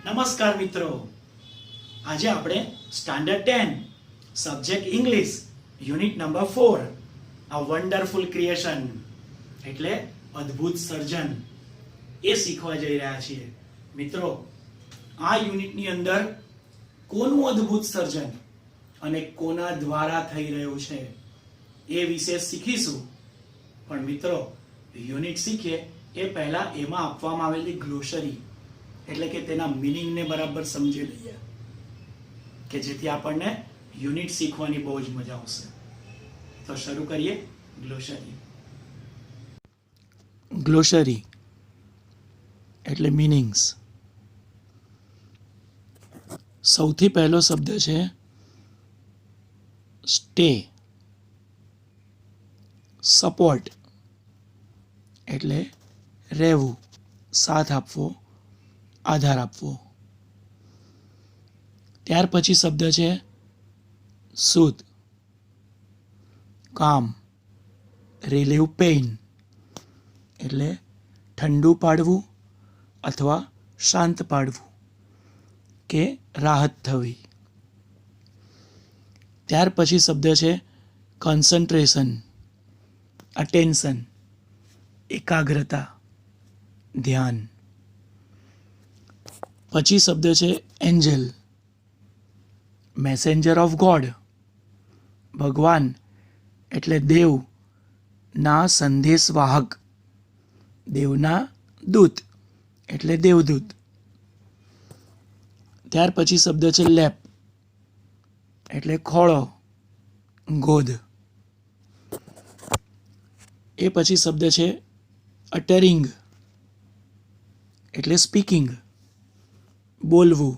નમસ્કાર મિત્રો, આજે આપણે standard 10 subject English unit number 4 a wonderful creation એટલે અદ્ભુત સર્જન એ શીખવા જઈ રહ્યા છીએ. મિત્રો, આ યુનિટની અંદર કોનું અદ્ભુત સર્જન અને કોના દ્વારા થઈ રહ્યું છે એ વિશે શીખીશું. પણ મિત્રો, યુનિટ શીખીએ એ પહેલા એમાં આપવામાં આવેલી ગ્લોસરી એટલે કે તેના મીનિંગને બરાબર સમજી લઈએ કે જેથી આપણને યુનિટ શીખવાની બહુ જ મજા આવશે. તો શરૂ કરીએ. ગ્લોસરી એટલે મીનિંગ્સ. સૌથી પહેલો શબ્દ છે સ્ટે. સપોર્ટ એટલે રહેવું, સાથ આપવો, આધાર આપવો. ત્યાર પછી શબ્દ છે સૂધ. કામ, રિલીવ પેઇન એટલે ઠંડુ પાડવું અથવા શાંત પાડવું કે રાહત થવી. ત્યાર પછી શબ્દ છે કોન્સન્ટ્રેશન, અટેન્શન, એકાગ્રતા, ધ્યાન. પછી શબ્દ છે એન્જલ, મેસેન્જર ઓફ ગોડ. ભગવાન એટલે દેવ ના સંદેશવાહક, દેવના દૂત એટલે દેવદૂત. ત્યાર પછી શબ્દ છે લેપ એટલે ખોળો, ગોદ. એ પછી શબ્દ છે અટરિંગ એટલે સ્પીકિંગ, બોલવું,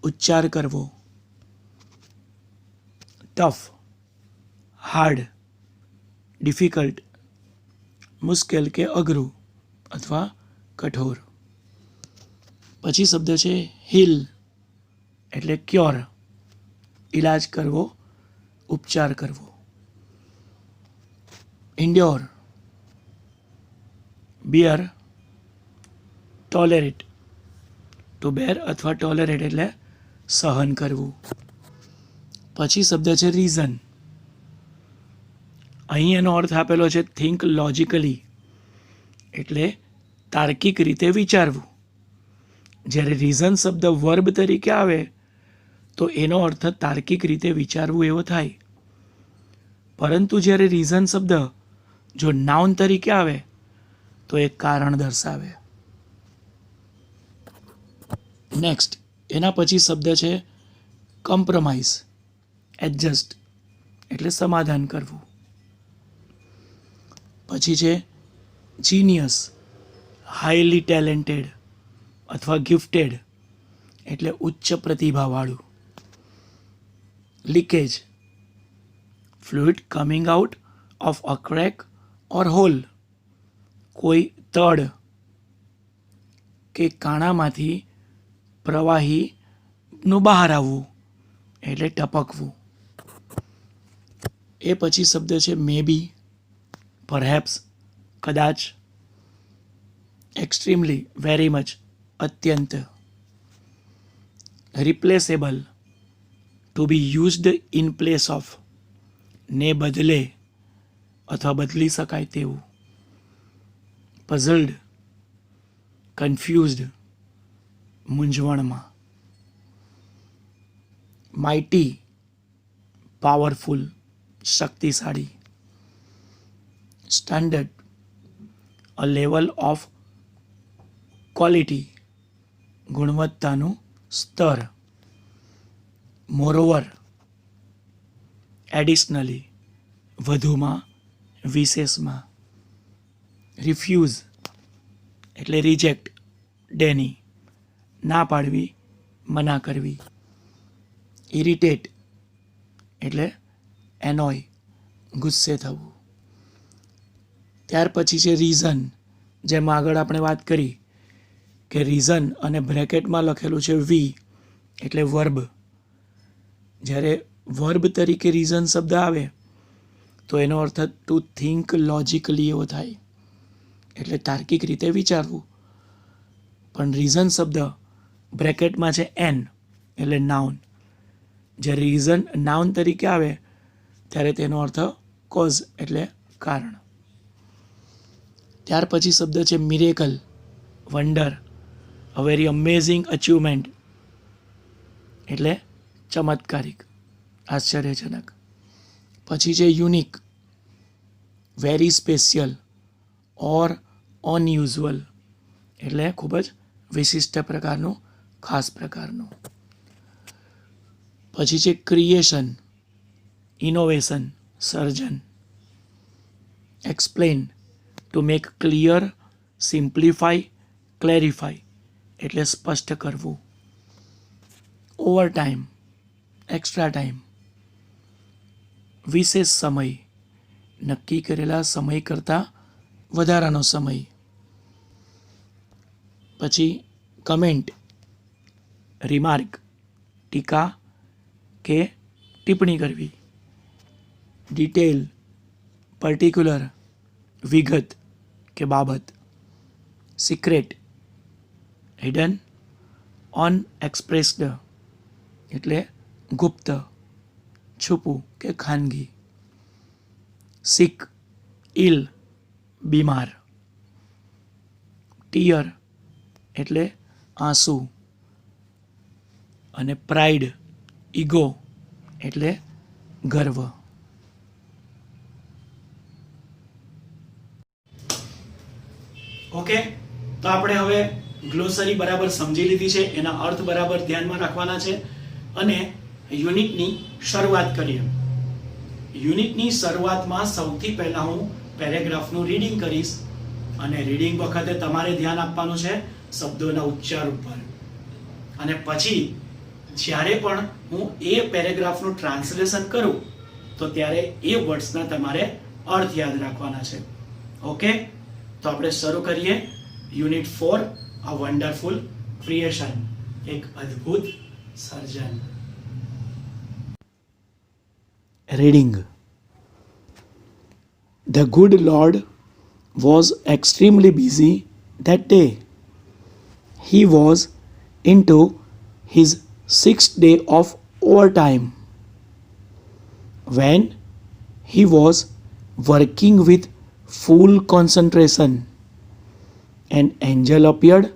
ઉચ્ચાર કરવો. ટફ, હાર્ડ, ડિફિકલ્ટ, મુશ્કેલ કે અઘરું અથવા કઠોર. પછી શબ્દ છે હીલ એટલે ક્યોર, ઈલાજ કરવો, ઉપચાર કરવો. ઇન્ડ્યોર, બિયર, ટોલેરેટ, ટુ બેર અથવા ટોલરેટ એટલે સહન કરવું. પછી શબ્દ છે રીઝન. અહીં એનો અર્થ આપેલો છે થિંક લોજિકલી એટલે તાર્કિક રીતે વિચારવું. જ્યારે રીઝન શબ્દ વર્બ તરીકે આવે તો એનો અર્થ તાર્કિક રીતે વિચારવું એવો થાય. પરંતુ જ્યારે રીઝન શબ્દ જો નાઉન તરીકે આવે તો એ કારણ દર્શાવે. નેક્સ્ટ, એના પછી શબ્દ છે કોમ્પ્રોમાઇઝ, એડજસ્ટ એટલે સમાધાન કરવું. પછી છે જીનિયસ, હાઈલી ટેલેન્ટેડ અથવા ગિફ્ટેડ એટલે ઉચ્ચ પ્રતિભાવાળું. Leakage, fluid coming out of a crack or hole, કોઈ તડ કે કાણામાંથી પ્રવાહીનું બહાર આવવું એટલે ટપકવું. એ પછી શબ્દ છે મે બી, પરહેપ્સ, કદાચ, એક્સ્ટ્રીમલી, વેરી મચ, અત્યંત. Replaceable, to be used in place of, ને બદલે અથવા બદલી શકાય તેવું. પઝલ્ડ, કન્ફ્યુઝડ, મૂંઝવણમાં. માઇટી, પાવરફુલ, શક્તિશાળી. Standard, a level of quality, ગુણવત્તાનું સ્તર. મોરોવર, એડિશનલી, વધુમાં, વિશેષમાં. રિફ્યુઝ એટલે રિજેક્ટ, ડેની, ના પાડવી, મના કરવી. ઇરિટેટ એટલે એનોય, ગુસ્સે થવું. ત્યાર પછી છે રીઝન. જેમ આગળ આપણે વાત કરી કે રીઝન અને બ્રેકેટમાં લખેલું છે વી એટલે વર્બ. જ્યારે વર્બ તરીકે રીઝન શબ્દ આવે તો એનો અર્થ ટુ થિંક લોજિકલી એવો થાય એટલે તાર્કિક રીતે વિચારવું. પણ રીઝન શબ્દ બ્રેકેટમાં છે એન એટલે નાઉન. જ્યારે રીઝન નાઉન તરીકે આવે ત્યારે તેનો અર્થ કોઝ એટલે કારણ. ત્યાર પછી શબ્દ છે miracle, wonder, a very amazing achievement એટલે ચમત્કારિક, આશ્ચર્યજનક. પછી છે યુનિક, વેરી સ્પેશિયલ ઓર અનયુઝ્યુઅલ એટલે ખૂબ જ વિશિષ્ટ પ્રકારનું, ખાસ પ્રકારનું. પછી છે creation, innovation, surgeon. Explain, to make clear, simplify, clarify એટલે સ્પષ્ટ કરવું. Over time, extra time. વિશેષ સમય, નક્કી કરેલા સમય કરતાં વધારાનો સમય. પછી કમેન્ટ, રિમાર્ક, ટીકા કે ટિપ્પણી કરવી. ડિટેલ, પર્ટિક્યુલર, વિગત કે બાબત. સિક્રેટ, હિડન, અનએક્સપ્રેસ્ડ એટલે ગુપ્ત, છુપું કે ખાનગી. સિક, ઇલ, બીમાર. ટીયર એટલે આંસુ. અને પ્રાઇડ, ઈગો એટલે ગર્વ. ઓકે, તો આપણે હવે ગ્લોસરી બરાબર સમજી લીધી છે, એના અર્થ બરાબર ધ્યાનમાં રાખવાના છે અને યુનિટની શરૂઆત કરીએ. યુનિટની શરૂઆતમાં સૌથી પહેલા હું પેરેગ્રાફનું રીડિંગ કરીશ અને રીડિંગ વખતે તમારે ધ્યાન આપવાનું છે શબ્દોના ઉચ્ચાર ઉપર. અને પછી જ્યારે પણ હું એ પેરેગ્રાફનું ટ્રાન્સલેશન કરું તો ત્યારે એ વર્ડ્સના તમારે અર્થ યાદ રાખવાના છે. ઓકે, તો આપણે શરૂ કરીએ. યુનિટ 4, અ વન્ડરફુલ ક્રિએશન, એક અદ્ભુત સર્જન. Reading. The good Lord was extremely busy that day. He was into his 6th day of overtime. When he was working with full concentration, an angel appeared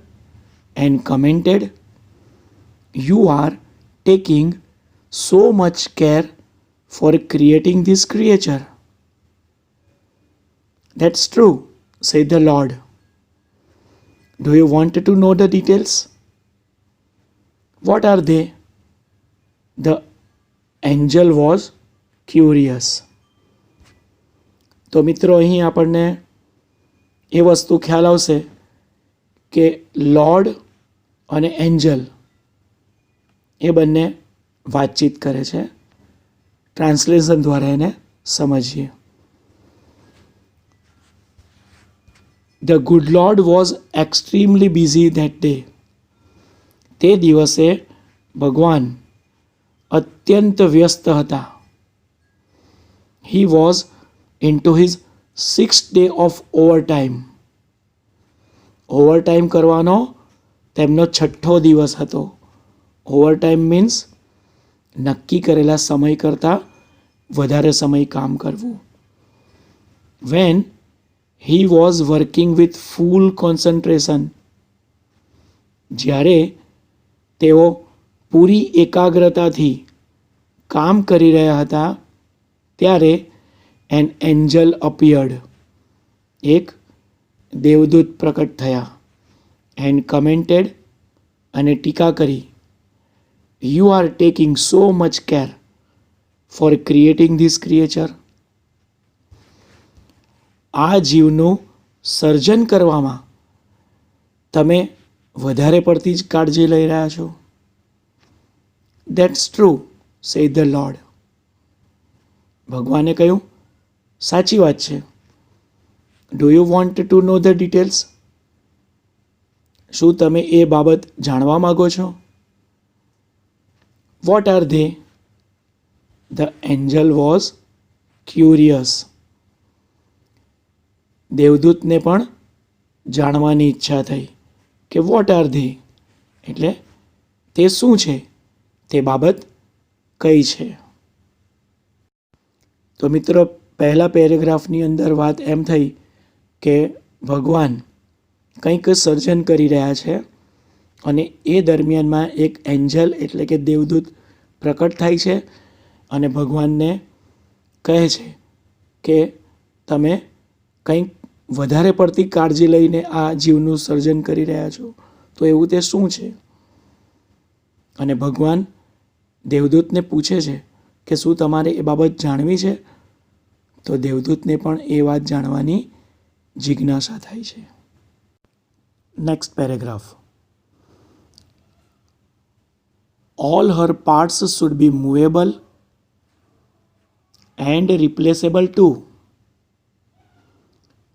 and commented, "You are taking so much care for creating this creature." "That's true," said the Lord. "Do you want to know the details?" "What are they?" The angel was curious. તો મિત્રો, અહીં આપણને એ વસ્તુ ખ્યાલ આવશે કે lord અને Angel એ બંને વાતચીત કરે છે. ટ્રાન્સલેશન દ્વારા એને સમજીએ. The good Lord was extremely busy that day. તે દિવસે ભગવાન અત્યંત વ્યસ્ત હતા. He was into his 6th day of overtime. Overtime કરવાનો તેમનો 6થો દિવસ હતો. ઓવરટાઈમ મીન્સ નક્કી કરેલા સમય કરતાં વધારે સમય કામ કરવું. When he was working with full concentration, જ્યારે તેઓ પૂરી એકાગ્રતાથી કામ કરી રહ્યા હતા ત્યારે એન એન્જલ અપિયર્ડ, એક દેવદૂત પ્રકટ થયા. એન્ડ કમેન્ટેડ, અને ટીકા કરી, "You are taking so much care for creating this creature." આ જીવનું સર્જન કરવામાં તમે વધારે પડતી જ કાળજી લઈ રહ્યા છો. "That's true," said the Lord. ભગવાને કહ્યું, સાચી વાત છે. "Do you want to know the details?" શું તમે એ બાબત જાણવા માંગો છો? "What are they?" The angel was curious. દેવદૂતને પણ જાણવાની ઈચ્છા થઈ કે વોટ આર ધે એટલે તે શું છે? તે બાબત કઈ છે? તો મિત્રો, પહેલા પેરેગ્રાફની અંદર વાત એમ થઈ કે ભગવાન કંઈક સર્જન કરી રહ્યા છે અને એ દરમિયાનમાં એક એન્જલ એટલે કે દેવદૂત પ્રકટ થાય છે અને ભગવાનને કહે છે કે તમે કંઈક વધારે પડતી કાળજી લઈને આ જીવનું સર્જન કરી રહ્યા છો, તો એવું તે શું છે? અને ભગવાન દેવદૂતને પૂછે છે કે શું તમારે એ બાબત જાણવી છે? તો દેવદૂતને પણ એ વાત જાણવાની જિજ્ઞાસા થાય છે. Next paragraph. All her parts should be movable and replaceable too.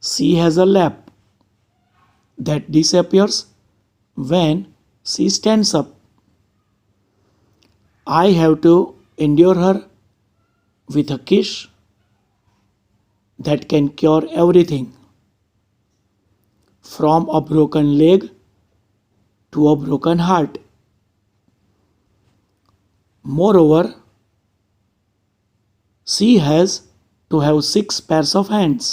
She has a lap that disappears when she stands up. I have to endure her with a kiss that can cure everything, from a broken leg to a broken heart. Moreover, she has to have 6 pairs of hands.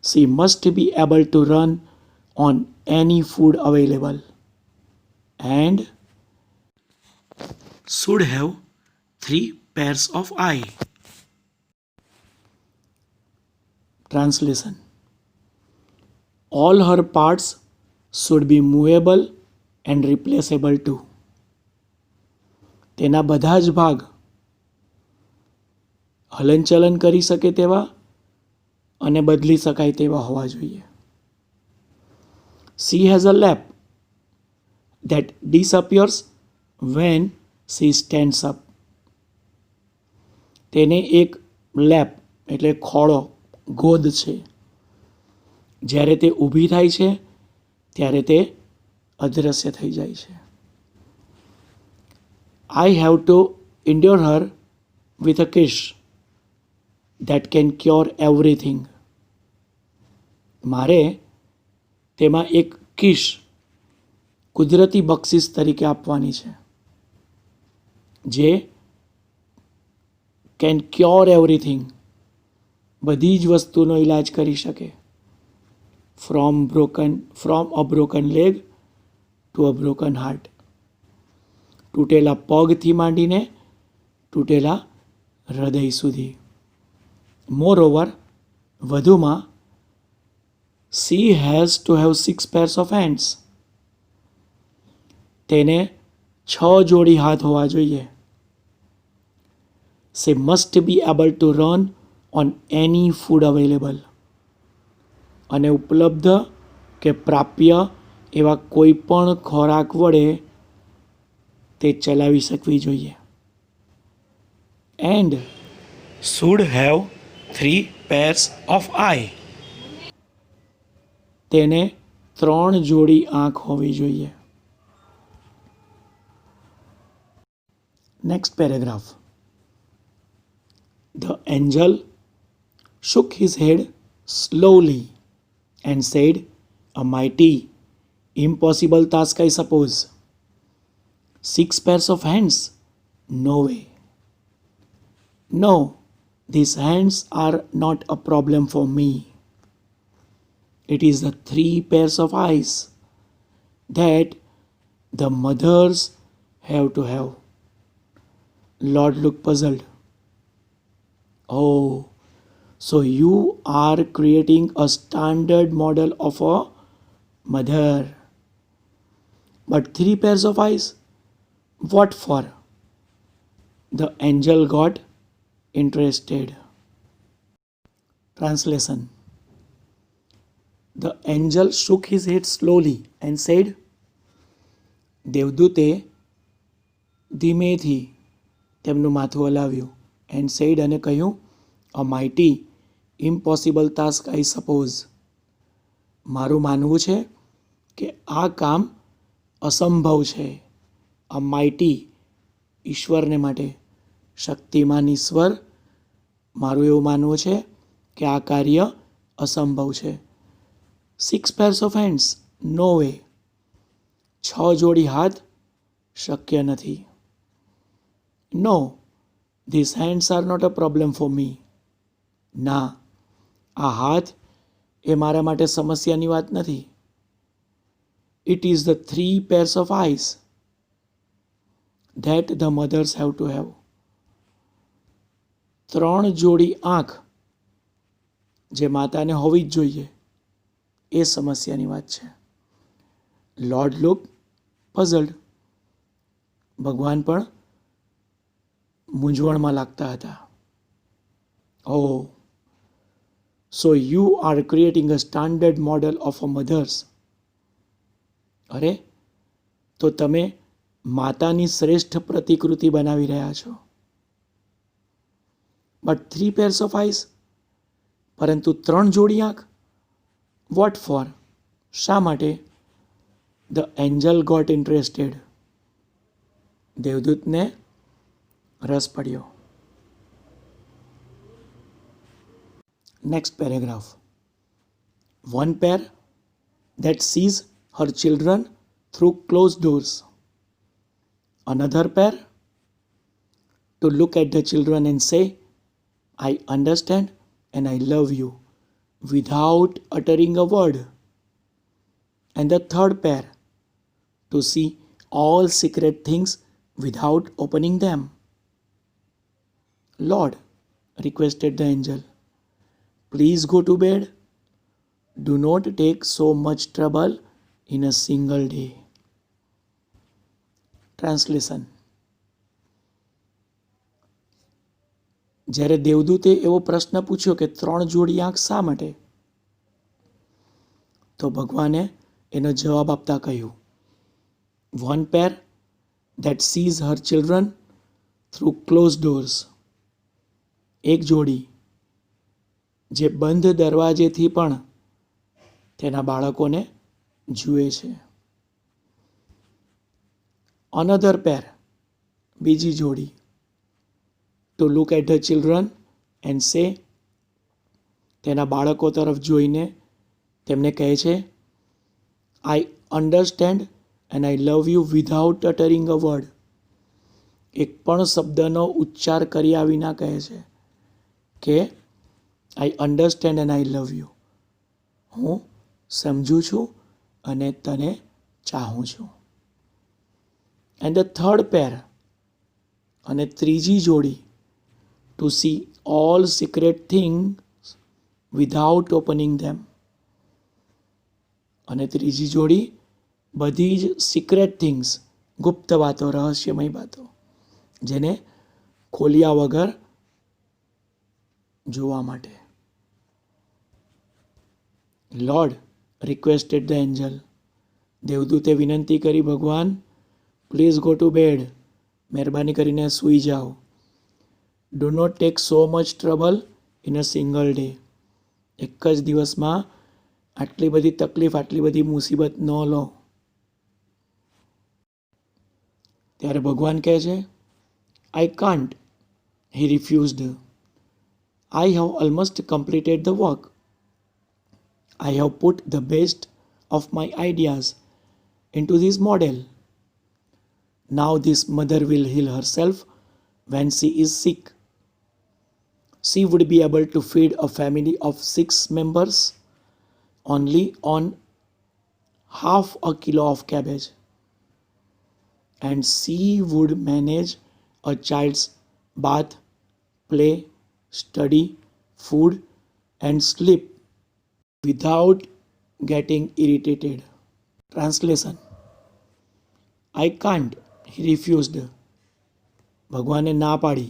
She must be able to run on any food available and should have 3 pairs of eyes. Translation. All her parts should be movable and replaceable too. તેના બધા જ ભાગ હલનચલન કરી શકે તેવા અને બદલી શકાય તેવા હોવા જોઈએ. She has a lap that disappears when she stands up. તેને એક લેપ એટલે ખોળો, ગોદ છે. જ્યારે તે ઊભી થાય છે ત્યારે તે અદૃશ્ય થઈ જાય છે. I have to endure her with a kiss that can cure everything. મારે તેમાં એક કિસ કુદરતી બક્ષિસ તરીકે આપવાની છે જે કેન ક્યોર એવરીથિંગ, બધી જ વસ્તુનો ઈલાજ કરી શકે. From a broken leg to a broken heart. તૂટેલા પગથી માંડીને તૂટેલા હૃદય સુધી. મોરઓવર, વધુમાં, she has to have 6 pairs of hands. તેને 6 જોડી હાથ હોવા જોઈએ. She must be able to run on any food available. અને ઉપલબ્ધ કે પ્રાપ્ય એવા કોઈ પણ ખોરાક વડે તે ચલાવી શકવી જોઈએ. And should have 3 pairs of eye. તેને 3 જોડી આંખ હોવી જોઈએ. Next paragraph. The angel shook his head slowly and said, "A mighty, impossible task, I suppose. 6 pairs of hands? No way. No, these hands are not a problem for me. It is the 3 pairs of eyes that the mothers have to have." Lord looked puzzled. "Oh, so you are creating a standard model of a mother. But 3 pairs of eyes? What for?" The angel got interested. Translation. The angel shook his head slowly and said, દેવદૂતે ધીમેથી તેમનું માથું હલાવ્યું and said અને કહ્યું, "અ mighty impossible task આઈ suppose." મારું માનવું છે કે આ કામ અસંભવ છે. અ માઇટી, ઈશ્વરને માટે, શક્તિમાન ઈશ્વર, મારું એવું માનવું છે કે આ કાર્ય અસંભવ છે. 6 pairs of hands? No way. 6 જોડી હાથ શક્ય નથી. No, this hands are not a problem for me. ના, આ હાથ એ મારા માટે સમસ્યાની વાત નથી. It is the 3 pairs of eyes that the mothers have to have. 3 જોડી આંખ જે માતાને હોવી જ જોઈએ એ સમસ્યાની વાત છે. Lord look puzzled. ભગવાન પણ મૂંઝવણમાં લાગતા હતા. Oh, so you are creating a standard model of a mothers. અરે, તો તમે માતાની શ્રેષ્ઠ પ્રતિકૃતિ બનાવી રહ્યા છો. બટ 3 pairs of eyes, પરંતુ 3 જોડી આંખ. What for? શા માટે? The angel got interested. દેવદૂતને રસ પડ્યો. Next paragraph. One pair that sees her children through closed doors. Another pair to look at the children and say, I understand and I love you without uttering a word. And the third pair to see all secret things without opening them. Lord, requested the angel, please go to bed. Do not take so much trouble in a single day. Translation. જ્યારે દેવદૂતે એવો પ્રશ્ન પૂછ્યો કે 3 જોડી આંખ શા માટે, તો ભગવાને એનો જવાબ આપતા કહ્યું, One pair that sees her children through closed doors. એક જોડી જે બંધ દરવાજેથી પણ તેના બાળકોને જુએ છે. Another pair, બીજી જોડી, to look at the children and say, તેના બાળકો તરફ જોઈને તેમને કહે છે, I understand and I love you without uttering a word. એક પણ શબ્દનો ઉચ્ચાર કર્યા વિના કહે છે કે I understand and I love you. હું સમજું છું અને તને ચાહું છું. And the third pair, અને ત્રીજી જોડી, to see all secret things without opening them. અને ત્રીજી જોડી બધી જ સિક્રેટ થિંગ્સ, ગુપ્ત વાતો, રહસ્યમય વાતો, જેને ખોલ્યા વગર જોવા માટે. Lord requested the angel. દેવદૂતે વિનંતી કરી, ભગવાન પ્લીઝ ગો ટુ બેડ. મહેરબાની કરીને સૂઈ જાઓ. Do not take so much trouble in a single day. એક જ દિવસમાં આટલી બધી તકલીફ, આટલી બધી મુસીબત ન લો. ત્યારે ભગવાન કહે છે, I can't. He refused. I have almost completed the work. I have put the best of my ideas into this model. Now this mother will heal herself when she is sick. She would be able to feed a family of 6 members only on half a kilo of cabbage. And she would manage a child's bath, play, study, food and sleep without getting irritated. Translation. I can't. He refused. ભગવાને ના પાડી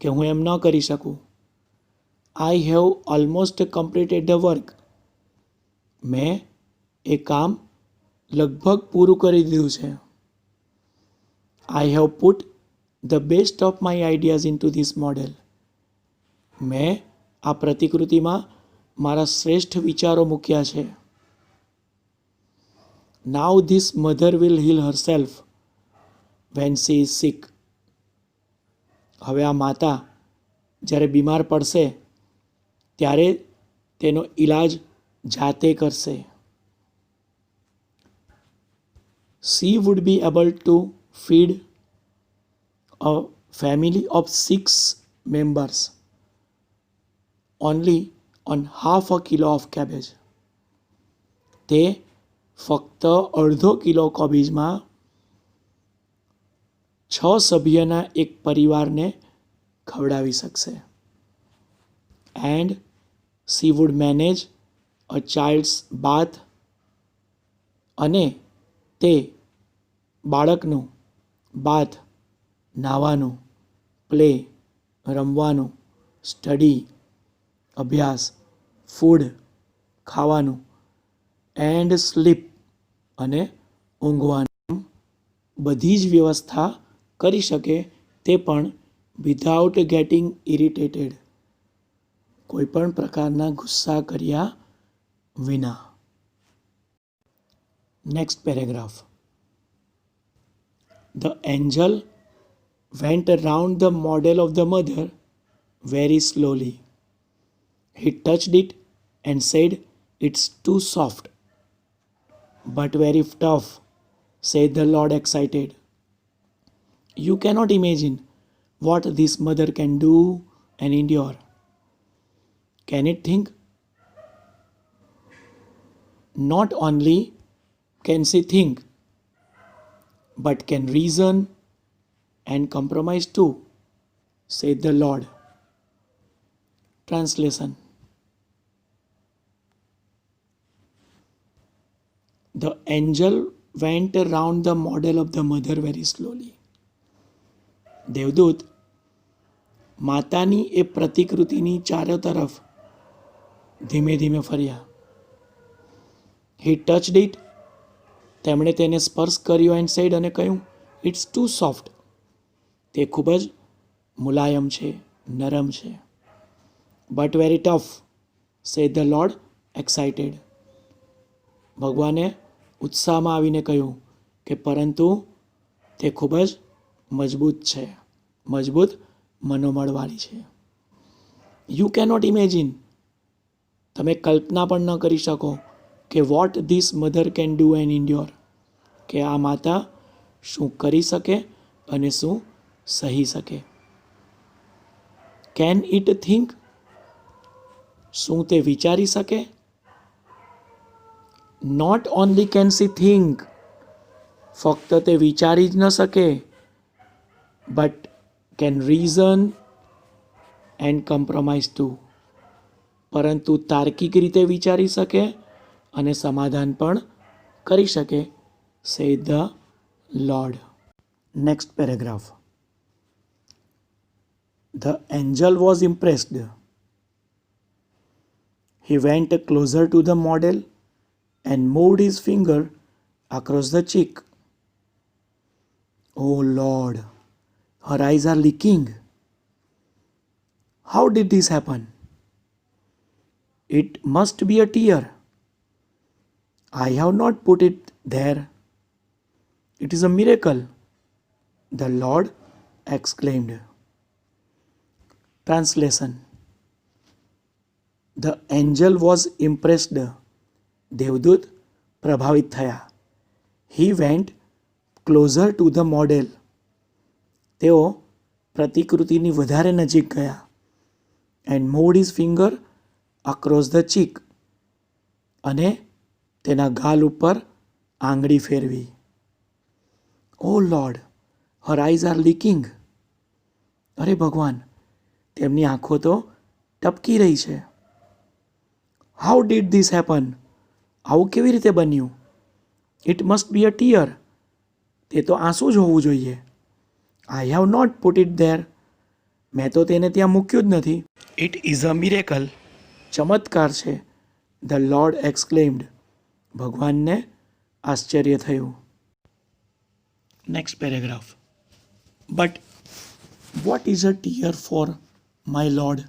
કે હું એમ ન કરી શકું. I have almost completed the work. મેં એ કામ લગભગ પૂરું કરી દીધું છે. I have put the best of my ideas into this model. મેં આ પ્રતિકૃતિમાં મારા શ્રેષ્ઠ વિચારો મૂક્યા છે. Now this mother will heal herself when she is sick. હવે આ માતા જ્યારે બીમાર પડશે ત્યારે તેનો ઈલાજ જાતે કરશે. she would be able to feed a family of 6 members only on half a kilo of cabbage. તે ફક્ત અડધો કિલો કોબીજમાં 6 સભ્યના એક પરિવારને ખવડાવી શકશે. And she would manage a child's bath, અને તે બાળકનું બાથ, નાવાનું, પ્લે, રમવાનું, સ્ટડી, અભ્યાસ, ફૂડ, ખાવાનું, એન્ડ સ્લીપ, અને ઊંઘવાનું બધી જ વ્યવસ્થા કરી શકે, તે પણ વિધાઉટ ગેટિંગ ઇરિટેટેડ, કોઈ પણ પ્રકારના ગુસ્સા કર્યા વિના. Next paragraph. The angel went around the model of the mother very slowly. He touched it and said, "It's too soft." "But very tough," said the Lord, excited. "You cannot imagine what this mother can do and endure. Can it think? Not only can she think, but can reason and compromise too," said the Lord. Translation. The angel went around the model of the mother very slowly. દેવદૂત માતાની એ પ્રતિકૃતિની ચારો તરફ ધીમે ધીમે ફર્યા. He touched it. તેમણે તેને સ્પર્શ કર્યો એન્ડ સેડ, અને કહ્યું, "It's too soft." તે ખૂબ જ મુલાયમ છે, નરમ છે. "But very tough," said the Lord, excited. ભગવાને ઉત્સાહમાં આવીને કહ્યું કે પરંતુ તે ખૂબ જ મજબૂત છે, મજબૂત મનોબળવાળી છે. યુ કેનોટ ઇમેજિન, તમે કલ્પના પણ ન કરી શકો કે what this mother can do and endure, કે આ માતા શું કરી શકે અને શું સહી શકે. કેન ઇટ થિંક, શું તે વિચારી શકે. Not only can see think, ફક્ત તે વિચારી જ ન શકે, but can reason and compromise too, પરંતુ તાર્કિક રીતે વિચારી શકે અને સમાધાન પણ કરી શકે, said the Lord. Next paragraph. The angel was impressed. He went closer to the model and moved his finger across the cheek. "Oh Lord, her eyes are leaking. How did this happen? It must be a tear. I have not put it there. It is a miracle," the Lord exclaimed. Translation. The angel was impressed. દેવદૂત પ્રભાવિત થયા. He went closer to the model. તેઓ પ્રતિકૃતિની વધારે નજીક ગયા. And moved his finger across the cheek. અને તેના ગાલ ઉપર આંગળી ફેરવી. "Oh Lord, her eyes are leaking." અરે ભગવાન, તેમની આંખો તો ટપકી રહી છે. "How did this happen?" આવું કેવી રીતે બન્યું? "It must be a tear." તે તો આંસુ જ હોવું જોઈએ. "I have not put it there." મેં તો તેને ત્યાં મૂક્યું જ નથી. "It is a miracle." ચમત્કાર છે. The Lord exclaimed. ભગવાનને આશ્ચર્ય થયું. Next paragraph. But what is a tear for my Lord?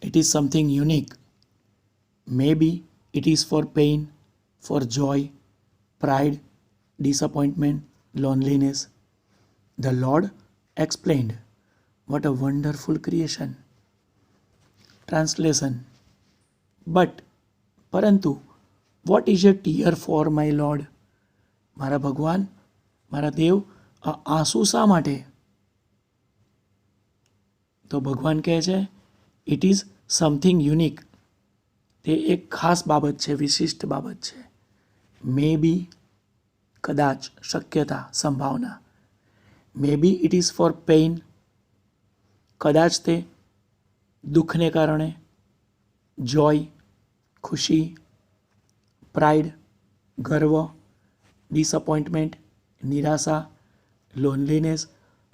It is something unique. Maybe it is for pain, for joy, pride, disappointment, loneliness. The Lord explained. What a wonderful creation. Translation. But, પરંતુ, what is a tear for my Lord? મારા ભગવાન, મારા દેવ, આ આંસુ શા માટે? તો ભગવાન કહે છે ઇટ ઇઝ સમથિંગ યુનિક. તે એક ખાસ બાબત છે, વિશિષ્ટ બાબત છે. મે બી, કદાચ, શક્યતા, સંભાવના. મે B it is four pain. કદાચ તે દુઃખને કારણે. જોય, ખુશી. પ્રાઇડ, ગર્વ. ડિસઅપોઇન્ટમેન્ટ, નિરાશા. લોનલીનેસ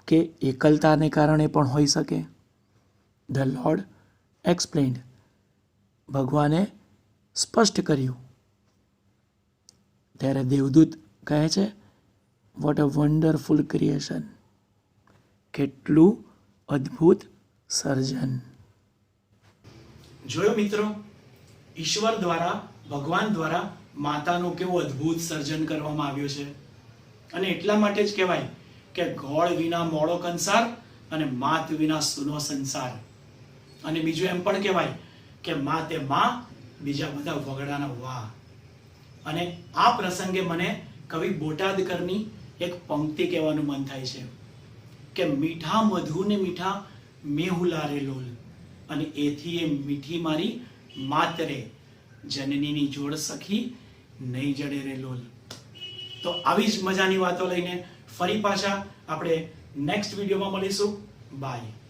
કે એકલતાને કારણે પણ હોઈ શકે. The lord explained. ભગવાને સ્પષ્ટ કર્યું. ત્યારે દેવદૂત કહે છે વોટ અ વન્ડરફુલ ક્રિએશન. કેટલું અદ્ભુત સર્જન. જોયો મિત્રો, ઈશ્વર દ્વારા, ભગવાન દ્વારા માતાનું કેવું અદ્ભુત સર્જન કરવામાં આવ્યું છે. અને એટલા માટે જ કહેવાય કે ગોળ વિના મોળો કંસાર અને માત વિના સૂનો સંસાર. અને બીજું એમ પણ કહેવાય કે મા તે મા, બીજા બધા વગડાના વાહ. અને આ પ્રસંગે મને કવિ બોટાદકરની એક પંક્તિ કહેવાનું મન થાય છે કે મીઠા મધુ ને મીઠા મેહુલા રે લોલ, અને એથી એ મીઠી મારી માતરે, જનનીની જોડ સખી નહીં જડે રે લોલ. તો આવી જ મજાની વાતો લઈને ફરી પાછા આપણે નેક્સ્ટ વિડીયોમાં મળીશું. બાય.